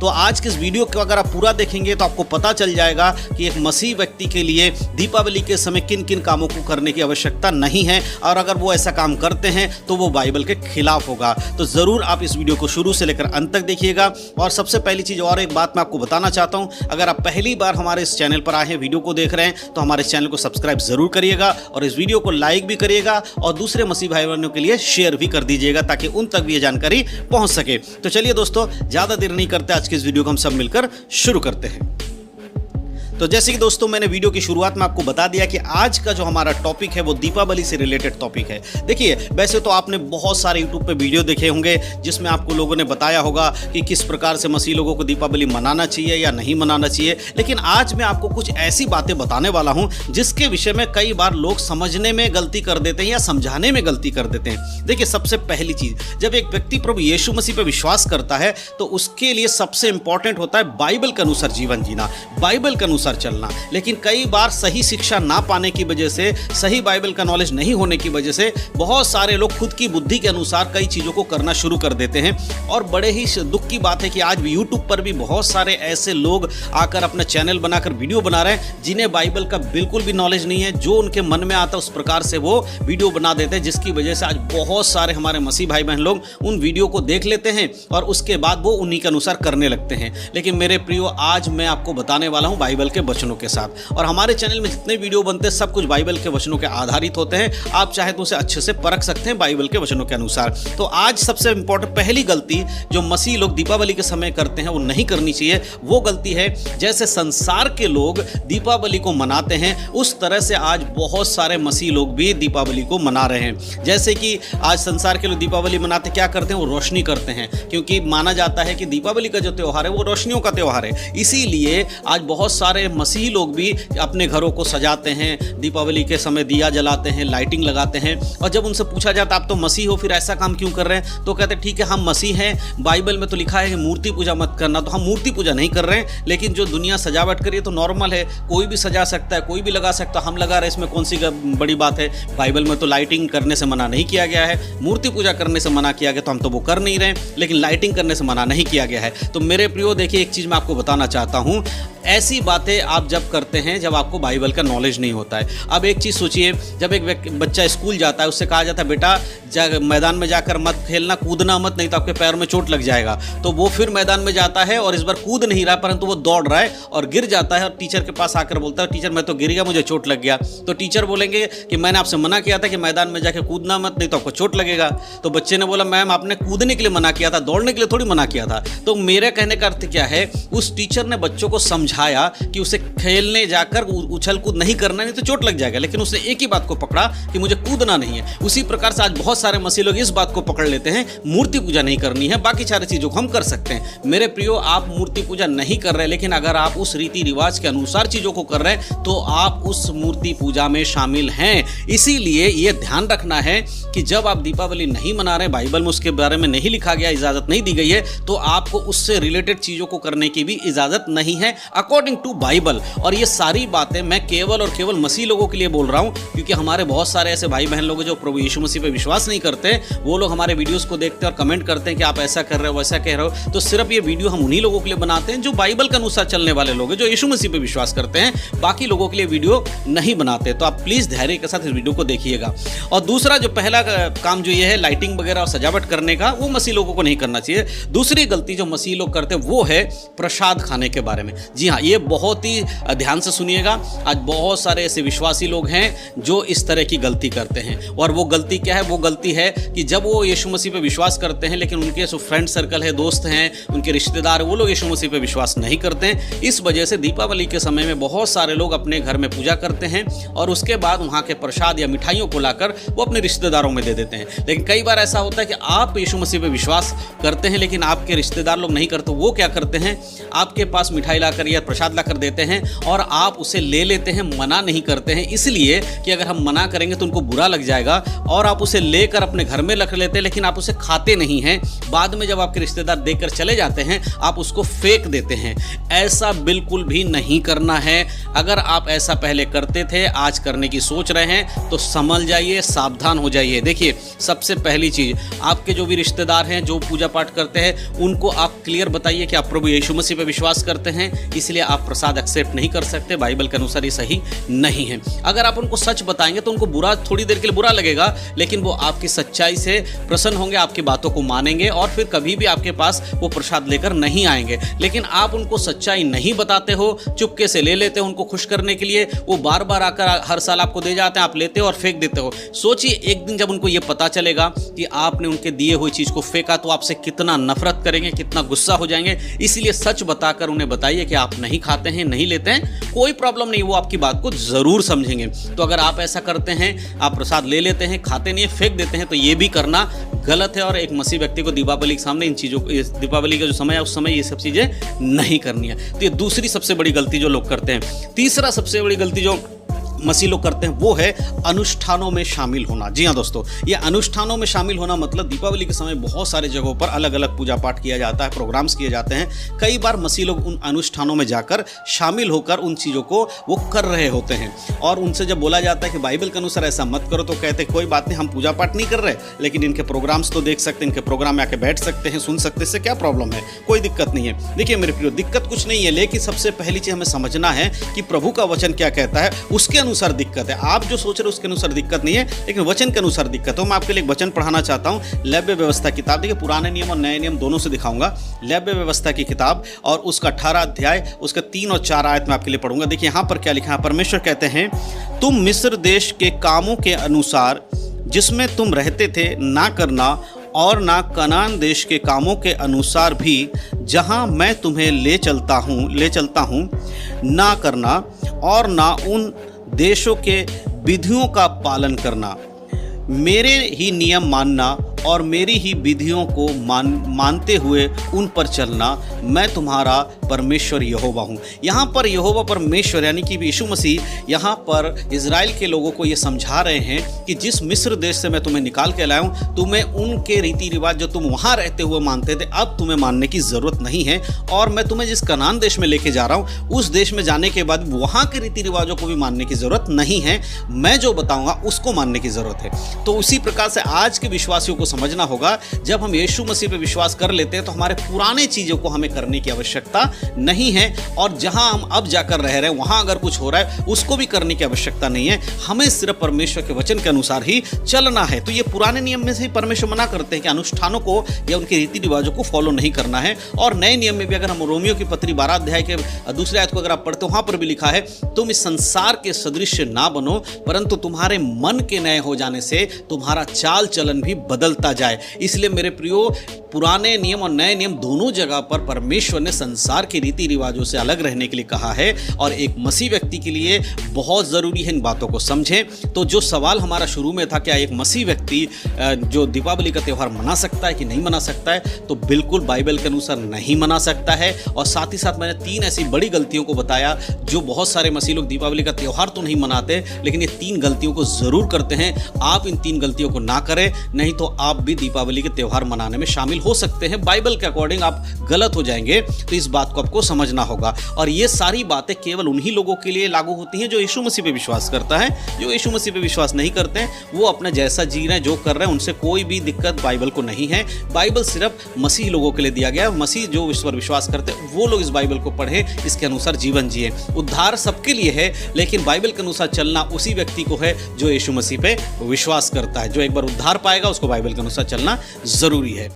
तो आज के इस वीडियो को अगर आप पूरा देखेंगे तो आपको पता चल जाएगा कि एक मसीह व्यक्ति के लिए दीपावली के समय किन किन कामों को करने की आवश्यकता नहीं है, और अगर वो ऐसा काम करते हैं तो वो बाइबल के खिलाफ होगा। तो ज़रूर आप इस वीडियो को शुरू से लेकर अंत तक देखिएगा। और सबसे पहली चीज़ और एक बात मैं आपको बताना चाहता हूँ, अगर आप पहली बार हमारे इस चैनल पर आए हैं, वीडियो को देख रहे हैं, तो हमारे चैनल को सब्सक्राइब ज़रूर करिएगा और इस वीडियो को लाइक भी करिएगा और दूसरे मसीह भाई बहनों के लिए शेयर भी कर दीजिएगा ताकि उन तक भी ये जानकारी पहुंच सके। तो चलिए दोस्तों, ज़्यादा देर नहीं करते, आज की इस वीडियो को हम सब मिलकर शुरू करते हैं। तो जैसे कि दोस्तों मैंने वीडियो की शुरुआत में आपको बता दिया कि आज का जो हमारा टॉपिक है वो दीपावली से रिलेटेड टॉपिक है। देखिए, वैसे तो आपने बहुत सारे यूट्यूब पे वीडियो देखे होंगे जिसमें आपको लोगों ने बताया होगा कि किस प्रकार से मसीह लोगों को दीपावली मनाना चाहिए या नहीं मनाना चाहिए, लेकिन आज मैं आपको कुछ ऐसी बातें बताने वाला हूं जिसके विषय में कई बार लोग समझने में गलती कर देते हैं या समझाने में गलती कर देते हैं। देखिए, सबसे पहली चीज़, जब एक व्यक्ति प्रभु यीशु मसीह पर विश्वास करता है तो उसके लिए सबसे इंपॉर्टेंट होता है बाइबल के अनुसार जीवन जीना, बाइबल के अनुसार चलना। लेकिन कई बार सही शिक्षा ना पाने की वजह से, सही बाइबल का नॉलेज नहीं होने की वजह से बहुत सारे लोग खुद की बुद्धि के अनुसार कई चीज़ों को करना शुरू कर देते हैं। और बड़े ही दुख की बात है कि आज भी यूट्यूब पर भी बहुत सारे ऐसे लोग आकर अपना चैनल बनाकर वीडियो बना रहे हैं जिन्हें बाइबल का बिल्कुल भी नॉलेज नहीं है। जो उनके मन में आता है उस प्रकार से वो वीडियो बना देते हैं, जिसकी वजह से आज बहुत सारे हमारे मसीह भाई बहन लोग उन वीडियो को देख लेते हैं और उसके बाद वो उन्हीं के अनुसार करने लगते हैं। लेकिन मेरे प्रियो, आज मैं आपको बताने वाला हूँ बाइबल के वचनों के साथ, और हमारे चैनल में जितने वीडियो बनते हैं सब कुछ बाइबल के वचनों के आधारित होते हैं। आप चाहे तो उसे अच्छे से परख सकते हैं बाइबल के वचनों के अनुसार। तो आज सबसे इंपॉर्टेंट पहली गलती जो मसीह लोग दीपावली के समय करते हैं वो नहीं करनी चाहिए। वो गलती है, जैसे संसार के लोग दीपावली को मनाते हैं उस तरह से आज बहुत सारे मसीह लोग भी दीपावली को मना रहे हैं। जैसे कि आज संसार के लोग दीपावली मनाते क्या करते हैं, वो रोशनी करते हैं, क्योंकि माना जाता है कि दीपावली का जो त्यौहार है वो रोशनियों का त्यौहार है। इसीलिए आज बहुत सारे मसीह लोग भी अपने घरों को सजाते हैं, दीपावली के समय दिया जलाते हैं, लाइटिंग लगाते हैं। और जब उनसे पूछा जाता आप तो मसीह हो, फिर ऐसा काम क्यों कर रहे हैं, तो कहते हैं ठीक है हम मसीह हैं, बाइबल में तो लिखा है कि मूर्ति पूजा मत करना, तो हम मूर्ति पूजा नहीं कर रहे हैं। लेकिन जो दुनिया सजावट करी तो नॉर्मल है, कोई भी सजा सकता है, कोई भी लगा सकता है, हम लगा रहे हैं, इसमें कौन सी बड़ी बात है। बाइबल में तो लाइटिंग करने से मना नहीं किया गया है, मूर्ति पूजा करने से मना किया गया, तो हम तो वो कर नहीं रहे, लेकिन लाइटिंग करने से मना नहीं किया गया है। तो मेरे प्रियो, देखिए एक चीज़ मैं आपको बताना चाहता हूँ, ऐसी बातें आप जब करते हैं जब आपको बाइबल का नॉलेज नहीं होता है। अब एक चीज़ सोचिए, जब एक बच्चा स्कूल जाता है उससे कहा जाता है बेटा मैदान में जाकर मत खेलना, कूदना मत, नहीं तो आपके पैर में चोट लग जाएगा। तो वो फिर मैदान में जाता है और इस बार कूद नहीं रहा परंतु वो दौड़ रहा है और गिर जाता है और टीचर के पास आकर बोलता है टीचर मैं तो गिर गया, मुझे चोट लग गया। तो टीचर बोलेंगे कि मैंने आपसे मना किया था कि मैदान में जाकर कूदना मत, नहीं तो आपको चोट लगेगा। तो बच्चे ने बोला मैम आपने कूदने के लिए मना किया था, दौड़ने के लिए थोड़ी मना किया था। तो मेरे कहने का अर्थ क्या है, उस टीचर ने बच्चों को समझाया कि उसे खेलने जाकर उछल कूद नहीं करना, नहीं तो चोट लग जाएगा, लेकिन उसने एक ही बात को पकड़ा कि मुझे कूदना नहीं है। उसी प्रकार से आज बहुत सारे मसीह लोग इस बात को पकड़ लेते हैं मूर्ति पूजा नहीं करनी है, बाकी सारी चीज़ों को हम कर सकते हैं। मेरे प्रियो, आप मूर्ति पूजा नहीं कर रहे, लेकिन अगर आप उस रीति रिवाज के अनुसार चीज़ों को कर रहे हैं तो आप उस मूर्ति पूजा में शामिल हैं। इसीलिए ये ध्यान रखना है कि जब आप दीपावली नहीं मना रहे, बाइबल में उसके बारे में नहीं लिखा गया, इजाज़त नहीं दी गई है, तो आपको उससे रिलेटेड चीज़ों को करने की भी इजाज़त नहीं है अकॉर्डिंग टू बाइबल। और ये सारी बातें मैं केवल और केवल मसीह लोगों के लिए बोल रहा हूँ, क्योंकि हमारे बहुत सारे ऐसे भाई बहन लोग जो प्रभु यीशु मसीह पे विश्वास नहीं करते, वो लोग हमारे वीडियोस को देखते हैं और कमेंट करते हैं कि आप ऐसा कर रहे हो वैसा कह रहे हो। तो सिर्फ ये वीडियो हम उन्हीं लोगों के लिए बनाते हैं जो बाइबल के अनुसार चलने वाले लोग हैं, जो यीशु मसीह पे विश्वास करते हैं, बाकी लोगों के लिए वीडियो नहीं बनाते। तो आप प्लीज़ धैर्य के साथ इस वीडियो को देखिएगा। और दूसरा जो पहला काम जो ये है लाइटिंग वगैरह और सजावट करने का, वो मसीह लोगों को नहीं करना चाहिए। दूसरी गलती जो मसीह लोग करते हैं वो है प्रसाद खाने के बारे में। जी हाँ, ये बहुत ही ध्यान से सुनिएगा। आज बहुत सारे ऐसे विश्वासी लोग हैं जो इस तरह की गलती करते हैं। और वो गलती क्या है, वो गलती है कि जब वो यीशु मसीह पे विश्वास करते हैं लेकिन उनके जो फ्रेंड सर्कल है, दोस्त हैं, उनके रिश्तेदार, वो लोग यीशु मसीह पे विश्वास नहीं करते हैं। इस वजह से दीपावली के समय में बहुत सारे लोग अपने घर में पूजा करते हैं और उसके बाद वहाँ के प्रसाद या मिठाइयों को लाकर वो अपने रिश्तेदारों में दे देते हैं। लेकिन कई बार ऐसा होता है कि आप यीशु मसीह पे विश्वास करते हैं लेकिन आपके रिश्तेदार लोग नहीं करते। वो क्या करते हैं, आपके पास मिठाई लाकर या या प्रसाद लाकर देते हैं और आप उसे ले लेते हैं, मना नहीं करते हैं, इसलिए कि अगर हम मना करेंगे तो उनको बुरा लग जाएगा, और आप उसे लेकर अपने घर में रख लेते हैं लेकिन आप उसे खाते नहीं हैं। बाद में जब आपके रिश्तेदार देकर चले जाते हैं आप उसको फेंक देते हैं। ऐसा बिल्कुल भी नहीं करना है। अगर आप ऐसा पहले करते थे, आज करने की सोच रहे हैं, तो समझ जाइए, सावधान हो जाइए। देखिए, सबसे पहली चीज, आपके जो भी रिश्तेदार हैं जो पूजा पाठ करते हैं उनको आप क्लियर बताइए कि आप प्रभु यीशु मसीह पे विश्वास करते हैं, इसलिए आप प्रसाद एक्सेप्ट नहीं कर सकते। बाइबल के अनुसार ये सही नहीं है। अगर आप उनको सच बताएंगे तो उनको बुरा, थोड़ी देर के लिए बुरा लगेगा, लेकिन वो आपकी सच्चाई से प्रसन्न होंगे, आपकी बातों को मानेंगे और फिर कभी भी आपके पास वो प्रसाद लेकर नहीं आएंगे। लेकिन आप उनको सच्चाई नहीं बताते हो, चुपके से ले लेते हो उनको खुश करने के लिए, वो बार बार आकर हर साल आपको दे जाते हैं, आप लेते हो और फेंक देते हो। सोचिए, एक दिन जब उनको ये पता चलेगा कि आपने उनके दिए हुई चीज को फेंका तो आपसे कितना नफरत करेंगे, कितना गुस्सा हो जाएंगे। इसलिए सच बताकर उन्हें बताइए कि आप नहीं खाते हैं, नहीं लेते हैं, कोई प्रॉब्लम नहीं, वो आपकी बात को जरूर समझेंगे। तो अगर आप ऐसा करते हैं, आप प्रसाद ले लेते हैं, खाते नहीं, फेंक देते हैं, तो ये भी करना गलत है। और एक मसीह व्यक्ति को दीपावली के सामने इन चीज़ों को, दीपावली का जो समय है उस समय ये सब चीज़ें नहीं करनी है। तो ये दूसरी सबसे बड़ी गलती जो लोग करते हैं। तीसरा सबसे बड़ी गलती जो मसीह लोग करते हैं वो है अनुष्ठानों में शामिल होना। जी हाँ दोस्तों, ये अनुष्ठानों में शामिल होना मतलब दीपावली के समय बहुत सारे जगहों पर अलग अलग पूजा पाठ किया जाता है, प्रोग्राम्स किए जाते हैं। कई बार मसीह लोग उन अनुष्ठानों में जाकर शामिल होकर उन चीज़ों को वो कर रहे होते हैं, और उनसे जब बोला जाता है कि बाइबल के अनुसार ऐसा मत करो तो कहते कोई बात नहीं, हम पूजा पाठ नहीं कर रहे, लेकिन इनके प्रोग्राम्स तो देख सकते हैं, इनके प्रोग्राम में आके बैठ सकते हैं, सुन सकते हैं, इससे क्या प्रॉब्लम है, कोई दिक्कत नहीं है। देखिए मेरे प्रियो, दिक्कत कुछ नहीं है, लेकिन सबसे पहली चीज़ हमें समझना है कि प्रभु का वचन क्या कहता है, उसके अनुसार दिक्कत है। आप जो सोच रहे हो उसके अनुसार दिक्कत नहीं है, लेकिन वचन के अनुसार दिक्कत है। मैं आपके लिए एक वचन पढ़ाना चाहता हूं, लेव्य व्यवस्था किताब। देखिए, पुराने नियम और नए नियम दोनों से दिखाऊंगा। लेव्य व्यवस्था की किताब और उसका 18 अध्याय, उसके 3 और 4 आयत में आपके लिए पढ़ूंगा। देखिए यहां पर क्या लिखा है। परमेश्वर कहते हैं, तुम मिस्र देश के कामों के अनुसार जिसमें तुम रहते थे ना करना, और ना कनान देश के कामों के अनुसार भी जहां मैं तुम्हें ले चलता हूं ना करना, और ना उन देशों के विधियों का पालन करना। मेरे ही नियम मानना और मेरी ही विधियों को मानते हुए उन पर चलना। मैं तुम्हारा परमेश्वर यहोवा हूँ। यहाँ पर यहोवा परमेश्वर यानी कि यीशु मसीह यहाँ पर इजराइल के लोगों को ये समझा रहे हैं कि जिस मिस्र देश से मैं तुम्हें निकाल के लाया हूँ, तुम्हें उनके रीति रिवाज जो तुम वहाँ रहते हुए मानते थे, अब तुम्हें मानने की ज़रूरत नहीं है। और मैं तुम्हें जिस कनान देश में लेके जा रहा हूँ, उस देश में जाने के बाद वहाँ के रीति रिवाजों को भी मानने की ज़रूरत नहीं है। मैं जो बताऊँगा उसको मानने की ज़रूरत है। तो उसी प्रकार से आज के विश्वासियों को समझना होगा, जब हम यीशु मसीह पे विश्वास कर लेते हैं तो हमारे पुराने चीज़ों को हमें करने की आवश्यकता नहीं है, और जहां हम अब जाकर रह रहे हैं वहां अगर कुछ हो रहा है उसको भी करने की आवश्यकता नहीं है। हमें सिर्फ परमेश्वर के वचन के अनुसार ही चलना है। तो ये पुराने नियम में से ही परमेश्वर मना करते हैं कि अनुष्ठानों को या उनके रीति रिवाजों को फॉलो नहीं करना है। और नए नियम में भी अगर हम रोमियो की पत्री 12 अध्याय के दूसरे आयत को अगर आप पढ़ते हो, वहां पर भी लिखा है, तुम इस संसार के सदृश ना बनो, परंतु तुम्हारे मन के नए हो जाने से तुम्हारा चाल चलन भी बदलता जाए। इसलिए मेरे प्रियो, पुराने नियम और नए नियम दोनों जगह पर परमेश्वर ने संसार के रीति रिवाजों से अलग रहने के लिए कहा है, और एक मसीह व्यक्ति के लिए बहुत ज़रूरी है इन बातों को समझें। तो जो सवाल हमारा शुरू में था, क्या एक मसीह व्यक्ति जो दीपावली का त्यौहार मना सकता है कि नहीं मना सकता है, तो बिल्कुल बाइबल के अनुसार नहीं मना सकता है। और साथ ही साथ मैंने 3 ऐसी बड़ी गलतियों को बताया जो बहुत सारे मसीह लोग दीपावली का त्यौहार तो नहीं मनाते, लेकिन ये 3 गलतियों को ज़रूर करते हैं। आप इन 3 गलतियों को ना करें, नहीं तो आप भी दीपावली के त्यौहार मनाने में शामिल हो सकते हैं। बाइबल के अकॉर्डिंग आप गलत हो जाएंगे। तो इस बात को आपको समझना होगा। और ये सारी बातें केवल उन्हीं लोगों के लिए लागू होती हैं जो यीशु मसीह पे विश्वास करता है। जो यीशु मसीह पे विश्वास नहीं करते हैं, वो अपना जैसा जी रहे हैं, जो कर रहे हैं, उनसे कोई भी दिक्कत बाइबल को नहीं है। बाइबल सिर्फ मसीह लोगों के लिए दिया गया है। मसीह जो इस पर विश्वास करते हैं वो लोग इस बाइबल को पढ़ें, इसके अनुसार जीवन जिए। उद्धार सबके लिए है, लेकिन बाइबल के अनुसार चलना उसी व्यक्ति को है जो यीशु मसीह पे विश्वास करता है। जो एक बार उद्धार पाएगा उसको बाइबल के अनुसार चलना जरूरी है।